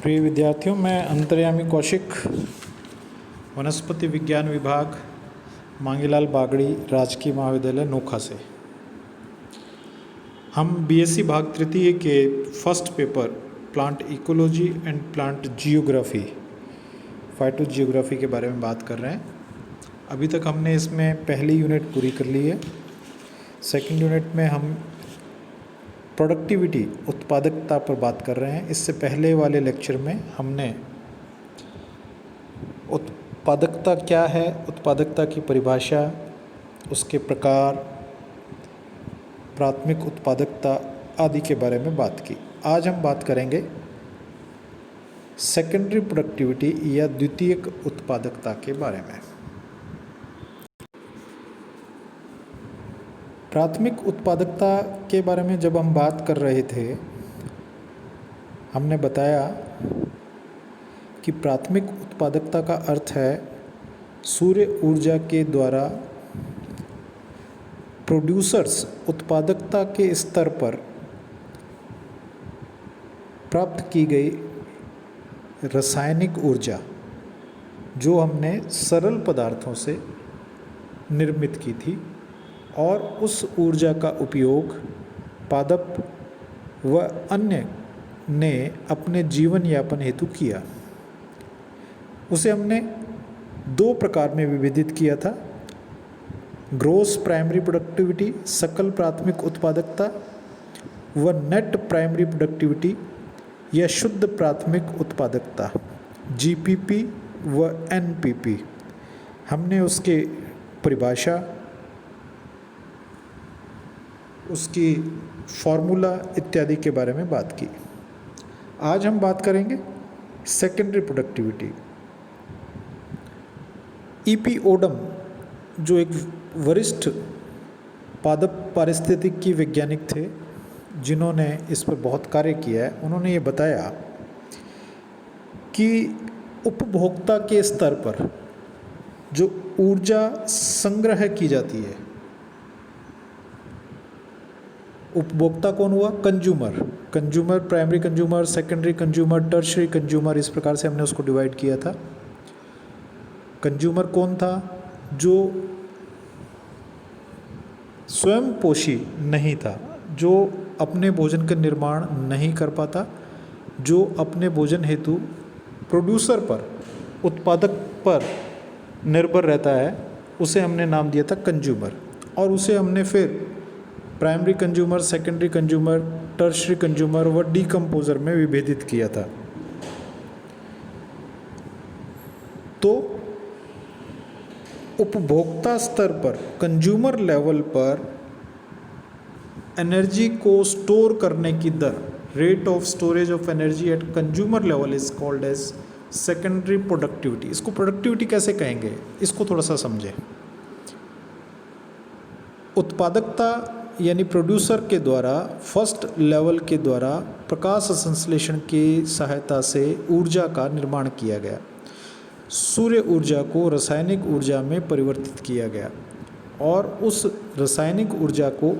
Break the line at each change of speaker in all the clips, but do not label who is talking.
प्रिय विद्यार्थियों, मैं अंतर्यामी कौशिक, वनस्पति विज्ञान विभाग, मांगीलाल बागड़ी, राजकीय महाविद्यालय नोखा से। हम बीएससी भाग तृतीय के first paper plant ecology and plant geography, phytogeography के बारे में बात कर रहे हैं। अभी तक हमने इसमें पहली यूनिट पूरी कर ली है। सेकंड यूनिट में हम प्रोडक्टिविटी, उत्पादकता पर बात कर रहे हैं। इससे पहले वाले लेक्चर में हमने उत्पादकता क्या है, उत्पादकता की परिभाषा, उसके प्रकार, प्राथमिक उत्पादकता आदि के बारे में बात की। आज हम बात करेंगे सेकेंडरी प्रोडक्टिविटी या द्वितीयक उत्पादकता के बारे में। प्राथमिक उत्पादकता के बारे में जब हम बात कर रहे थे, हमने बताया कि प्राथमिक उत्पादकता का अर्थ है सूर्य ऊर्जा के द्वारा प्रोड्यूसर्स उत्पादकता के स्तर पर प्राप्त की गई रासायनिक ऊर्जा, जो हमने सरल पदार्थों से निर्मित की थी, और उस ऊर्जा का उपयोग पादप व अन्य ने अपने जीवन यापन हेतु किया। उसे हमने दो प्रकार में विभेदित किया था: ग्रॉस प्राइमरी प्रोडक्टिविटी, सकल प्राथमिक उत्पादकता, व नेट प्राइमरी प्रोडक्टिविटी या शुद्ध प्राथमिक उत्पादकता, जीपीपी व एनपीपी। हमने उसके परिभाषा, उसकी फॉर्मूला इत्यादि के बारे में बात की। आज हम बात करेंगे सेकेंडरी प्रोडक्टिविटी। ईपी ओडम, जो एक वरिष्ठ पादप पारिस्थितिकी वैज्ञानिक थे, जिन्होंने इस पर बहुत कार्य किया है, उन्होंने ये बताया कि उपभोक्ता के स्तर पर जो ऊर्जा संग्रह की जाती है, उपभोक्ता कौन हुआ? Consumer, primary consumer, secondary consumer, tertiary consumer, इस प्रकार से हमने उसको डिवाइड किया था। कंज्यूमर कौन था? जो स्वयं पोषी नहीं था, जो अपने भोजन का निर्माण नहीं कर पाता, जो अपने भोजन हेतु प्रोड्यूसर पर, उत्पादक पर निर्भर रहता है, उसे हमने नाम दिया था कंज्यूमर। और उसे हमने फिर primary consumer, secondary consumer, tertiary consumer व डीकम्पोजर में विभेदित किया था। तो उपभोक्ता स्तर पर, कंज्यूमर लेवल पर एनर्जी को स्टोर करने की दर, rate of storage of energy at consumer level is called as secondary productivity. इसको प्रोडक्टिविटी कैसे कहेंगे, इसको थोड़ा सा समझें। उत्पादकता यानी प्रोड्यूसर के द्वारा, फर्स्ट लेवल के द्वारा प्रकाश संश्लेषण की सहायता से ऊर्जा का निर्माण किया गया, सूर्य ऊर्जा को रासायनिक ऊर्जा में परिवर्तित किया गया, और उस रासायनिक ऊर्जा को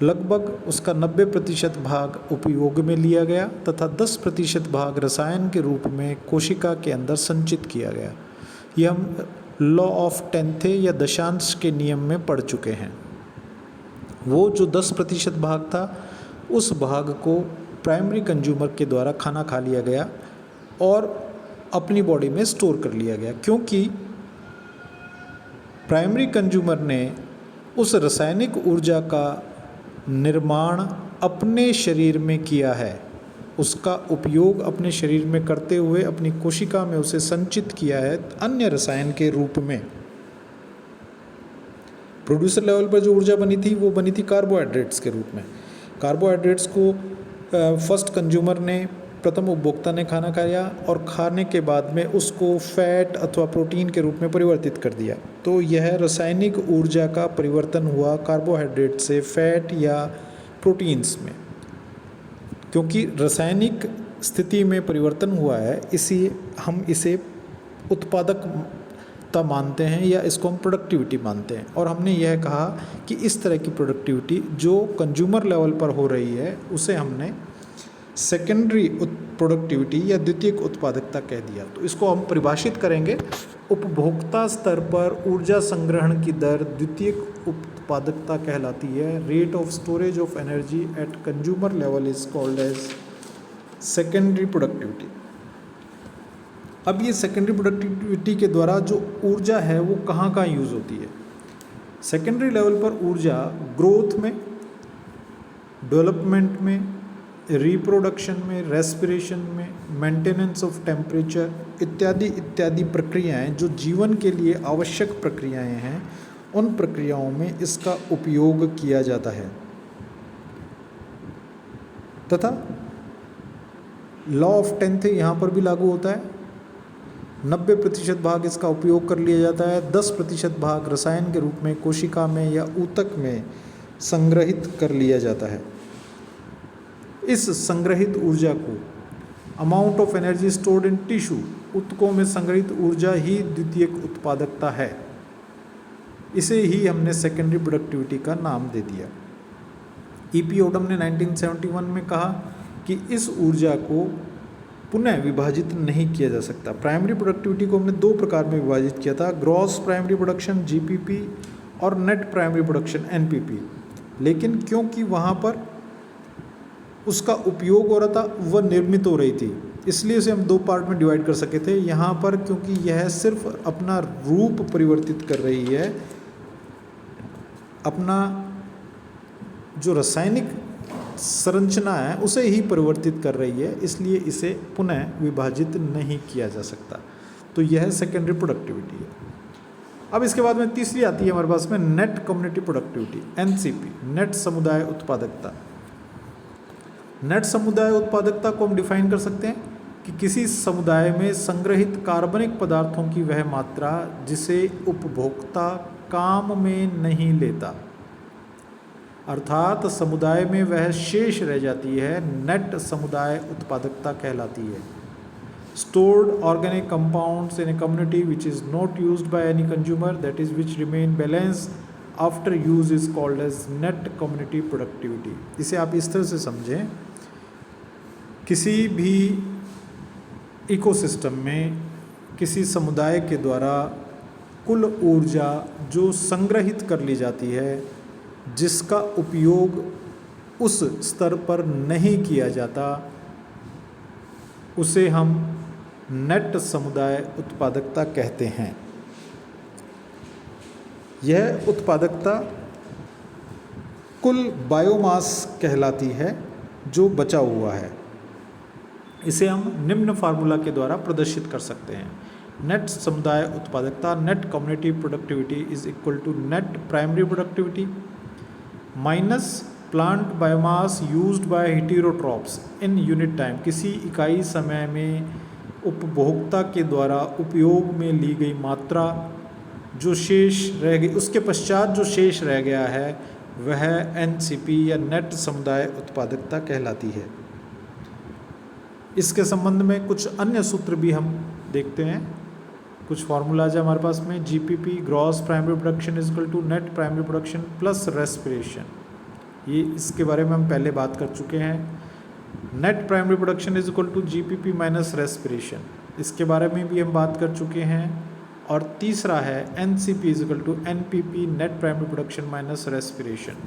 लगभग उसका 90% भाग उपयोग में लिया गया तथा 10% भाग रसायन के रूप में कोशिका के अंदर संचित किया गया। यह हम लॉ ऑफ टेंथे या दशांश के नियम में पढ़ चुके हैं। वो जो 10% भाग था, उस भाग को प्राइमरी कंज्यूमर के द्वारा खाना खा लिया गया और अपनी बॉडी में स्टोर कर लिया गया, क्योंकि प्राइमरी कंज्यूमर ने उस रासायनिक ऊर्जा का निर्माण अपने शरीर में किया है, उसका उपयोग अपने शरीर में करते हुए अपनी कोशिका में उसे संचित किया है अन्य रसायन के रूप में। प्रोड्यूसर लेवल पर जो ऊर्जा बनी थी, वो बनी थी कार्बोहाइड्रेट्स के रूप में। कार्बोहाइड्रेट्स को फर्स्ट कंज्यूमर ने, प्रथम उपभोक्ता ने खाना खाया और खाने के बाद में उसको फैट अथवा प्रोटीन के रूप में परिवर्तित कर दिया। तो यह रासायनिक ऊर्जा का परिवर्तन हुआ कार्बोहाइड्रेट से फैट या प्रोटीन्स में। क्योंकि रासायनिक स्थिति में परिवर्तन हुआ है, इसी हम इसे उत्पादकता मानते हैं या इसको हम प्रोडक्टिविटी मानते हैं। और हमने यह कहा कि इस तरह की प्रोडक्टिविटी जो कंज्यूमर लेवल पर हो रही है, उसे हमने सेकेंडरी प्रोडक्टिविटी या द्वितीयक उत्पादकता कह दिया। तो इसको हम परिभाषित करेंगे, उपभोक्ता स्तर पर ऊर्जा संग्रहण की दर द्वितीयक उत्पादकता कहलाती है। Rate of storage of energy at consumer level is called as secondary productivity. अब ये सेकेंडरी प्रोडक्टिविटी के द्वारा जो ऊर्जा है वो कहाँ कहाँ यूज़ होती है। सेकेंडरी लेवल पर ऊर्जा ग्रोथ में, डेवलपमेंट में, रिप्रोडक्शन में, रेस्पिरेशन में, मेंटेनेंस ऑफ टेम्परेचर इत्यादि इत्यादि प्रक्रियाएं जो जीवन के लिए आवश्यक प्रक्रियाएं हैं, उन प्रक्रियाओं में इसका उपयोग किया जाता है। तथा लॉ ऑफ टेंथ यहाँ पर भी लागू होता है। 90% भाग इसका उपयोग कर लिया जाता है, 10% भाग रसायन के रूप में कोशिका में या ऊतक में संग्रहित कर लिया जाता है। इस संग्रहित ऊर्जा को amount of energy stored in tissue, ऊतकों में संग्रहित ऊर्जा ही द्वितीयक उत्पादकता है। इसे ही हमने सेकेंडरी प्रोडक्टिविटी का नाम दे दिया। ईपी ओडम ने 1971 में कहा कि इस ऊर्जा को पुनः विभाजित नहीं किया जा सकता। प्राइमरी प्रोडक्टिविटी को हमने दो प्रकार में विभाजित किया था, ग्रॉस प्राइमरी प्रोडक्शन जीपीपी और नेट प्राइमरी प्रोडक्शन एनपीपी। लेकिन क्योंकि वहाँ पर उसका उपयोग हो रहा था, वह निर्मित हो रही थी, इसलिए उसे हम दो पार्ट में डिवाइड कर सके थे। यहाँ पर क्योंकि यह सिर्फ अपना रूप परिवर्तित कर रही है, अपना जो रासायनिक संरचना है उसे ही परिवर्तित कर रही है, इसलिए इसे पुनः विभाजित नहीं किया जा सकता। तो यह सेकेंडरी प्रोडक्टिविटी है। अब इसके बाद में तीसरी आती है हमारे पास में net community productivity, NCP, net समुदाय उत्पादकता। नेट समुदाय उत्पादकता को हम डिफाइन कर सकते हैं कि किसी समुदाय में संग्रहित कार्बनिक पदार्थों की वह मात्रा जिसे उपभोक्ता काम में नहीं लेता, अर्थात समुदाय में वह शेष रह जाती है, नेट समुदाय उत्पादकता कहलाती है। Stored organic compounds in a community which is not used by any consumer, that is which remain balance after use is called as net community productivity. इसे आप इस तरह से समझें, किसी भी इकोसिस्टम में किसी समुदाय के द्वारा कुल ऊर्जा जो संग्रहित कर ली जाती है, जिसका उपयोग उस स्तर पर नहीं किया जाता, उसे हम नेट समुदाय उत्पादकता कहते हैं। यह उत्पादकता कुल बायोमास कहलाती है जो बचा हुआ है। इसे हम निम्न फार्मूला के द्वारा प्रदर्शित कर सकते हैं। नेट समुदाय उत्पादकता, net community productivity is equal to net primary productivity minus plant biomass used by heterotrophs in unit time. किसी इकाई समय में उपभोक्ता के द्वारा उपयोग में ली गई मात्रा जो शेष रह गई, उसके पश्चात जो शेष रह गया है, वह एनसीपी या नेट समुदाय उत्पादकता कहलाती है। इसके संबंध में कुछ अन्य सूत्र भी हम देखते हैं। कुछ फार्मूलाज है हमारे पास में, GPP gross primary production is equal to net primary production plus respiration. ये इसके बारे में हम पहले बात कर चुके हैं। Net primary production is equal to GPP minus respiration, इसके बारे में भी हम बात कर चुके हैं। और तीसरा है NCP is equal to NPP, net primary production minus respiration,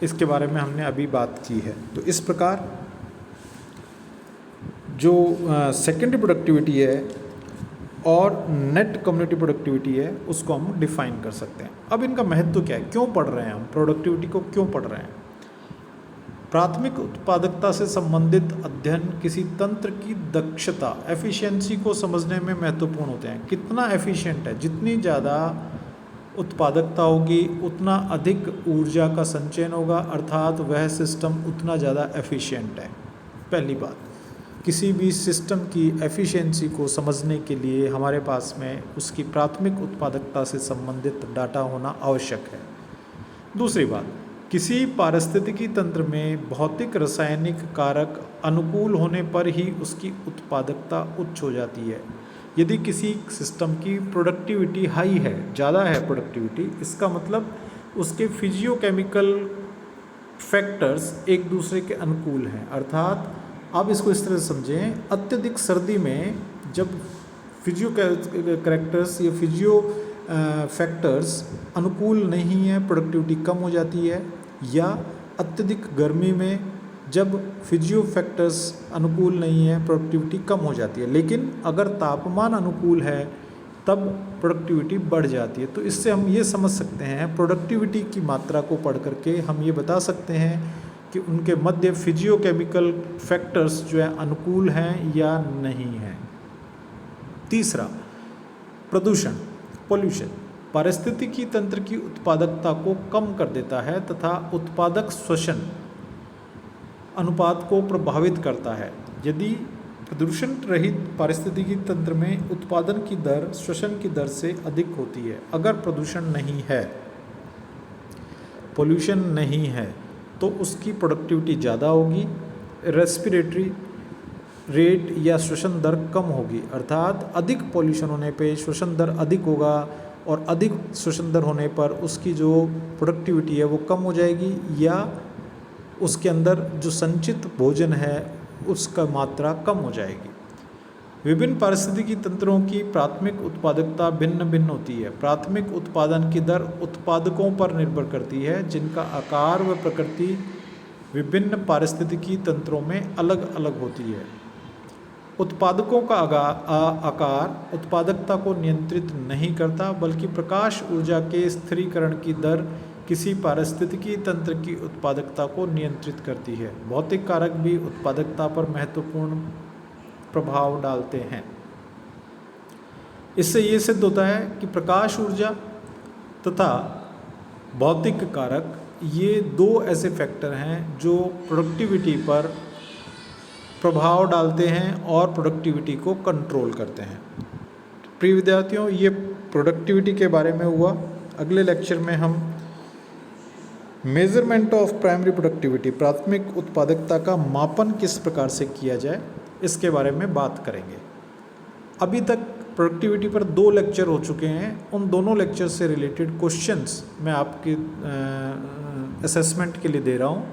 इसके बारे में हमने अभी बात की है। तो इस प्रकार जो सेकेंडरी प्रोडक्टिविटी है और नेट कम्युनिटी प्रोडक्टिविटी है, उसको हम डिफाइन कर सकते हैं। अब इनका महत्व क्या है, क्यों पढ़ रहे हैं हम, प्रोडक्टिविटी को क्यों पढ़ रहे हैं। प्राथमिक उत्पादकता से संबंधित अध्ययन किसी तंत्र की दक्षता, एफिशिएंसी को समझने में महत्वपूर्ण होते हैं। कितना एफिशिएंट है, जितनी ज़्यादा उत्पादकता होगी उतना अधिक ऊर्जा का संचयन होगा, अर्थात वह सिस्टम उतना ज़्यादा एफिशिएंट है। पहली बात, किसी भी सिस्टम की एफिशिएंसी को समझने के लिए हमारे पास में उसकी प्राथमिक उत्पादकता से संबंधित डाटा होना आवश्यक है। दूसरी बात, किसी पारिस्थितिकी तंत्र में भौतिक रासायनिक कारक अनुकूल होने पर ही उसकी उत्पादकता उच्च हो जाती है। यदि किसी सिस्टम की प्रोडक्टिविटी हाई है, ज़्यादा है प्रोडक्टिविटी, इसका मतलब उसके फिजियोकेमिकल फैक्टर्स एक दूसरे के अनुकूल हैं। अर्थात आप इसको इस तरह से समझें, अत्यधिक सर्दी में जब फिजियो कैरेक्टर्स या फिजियो फैक्टर्स अनुकूल नहीं है, प्रोडक्टिविटी कम हो जाती है, या अत्यधिक गर्मी में जब फिजियो फैक्टर्स अनुकूल नहीं है, प्रोडक्टिविटी कम हो जाती है। लेकिन अगर तापमान अनुकूल है तब प्रोडक्टिविटी बढ़ जाती है। तो इससे हम ये समझ सकते हैं, प्रोडक्टिविटी की मात्रा को पढ़ करके हम ये बता सकते हैं कि उनके मध्य फिजियोकेमिकल फैक्टर्स जो है अनुकूल हैं या नहीं हैं। तीसरा, प्रदूषण, पोल्यूशन पारिस्थितिकी तंत्र की उत्पादकता को कम कर देता है तथा उत्पादक श्वसन अनुपात को प्रभावित करता है। यदि प्रदूषण रहित पारिस्थितिकी तंत्र में उत्पादन की दर श्वसन की दर से अधिक होती है। अगर प्रदूषण नहीं है, पोल्यूशन नहीं है, तो उसकी प्रोडक्टिविटी ज़्यादा होगी, रेस्पिरेटरी रेट या श्वसन दर कम होगी। अर्थात अधिक पोल्यूशन होने पे श्वसन दर अधिक होगा और अधिक श्वसन दर होने पर उसकी जो प्रोडक्टिविटी है वो कम हो जाएगी, या उसके अंदर जो संचित भोजन है उसका मात्रा कम हो जाएगी। विभिन्न पारिस्थितिकी तंत्रों की प्राथमिक उत्पादकता भिन्न भिन्न होती है। प्राथमिक उत्पादन की दर उत्पादकों पर निर्भर करती है जिनका आकार व प्रकृति विभिन्न पारिस्थितिकी तंत्रों में अलग अलग होती है। उत्पादकों का आकार उत्पादकता को नियंत्रित नहीं करता, बल्कि प्रकाश ऊर्जा के स्थिरीकरण की दर किसी पारिस्थितिकी तंत्र की उत्पादकता को नियंत्रित करती है। भौतिक कारक भी उत्पादकता पर महत्वपूर्ण प्रभाव डालते हैं। इससे ये सिद्ध होता है कि प्रकाश ऊर्जा तथा भौतिक कारक ये दो ऐसे फैक्टर हैं जो प्रोडक्टिविटी पर प्रभाव डालते हैं और प्रोडक्टिविटी को कंट्रोल करते हैं। प्रिय विद्यार्थियों, ये प्रोडक्टिविटी के बारे में हुआ। अगले लेक्चर में हम मेजरमेंट ऑफ प्राइमरी प्रोडक्टिविटी, प्राथमिक उत्पादकता का मापन किस प्रकार से किया जाए, इसके बारे में बात करेंगे। अभी तक प्रोडक्टिविटी पर 2 लेक्चर हो चुके हैं। उन दोनों लेक्चर से रिलेटेड क्वेश्चंस मैं आपके असेसमेंट के लिए दे रहा हूँ।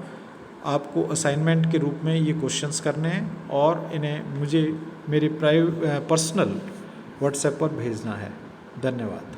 आपको असाइनमेंट के रूप में ये क्वेश्चंस करने हैं और इन्हें मुझे मेरे पर्सनल व्हाट्सएप पर भेजना है। धन्यवाद।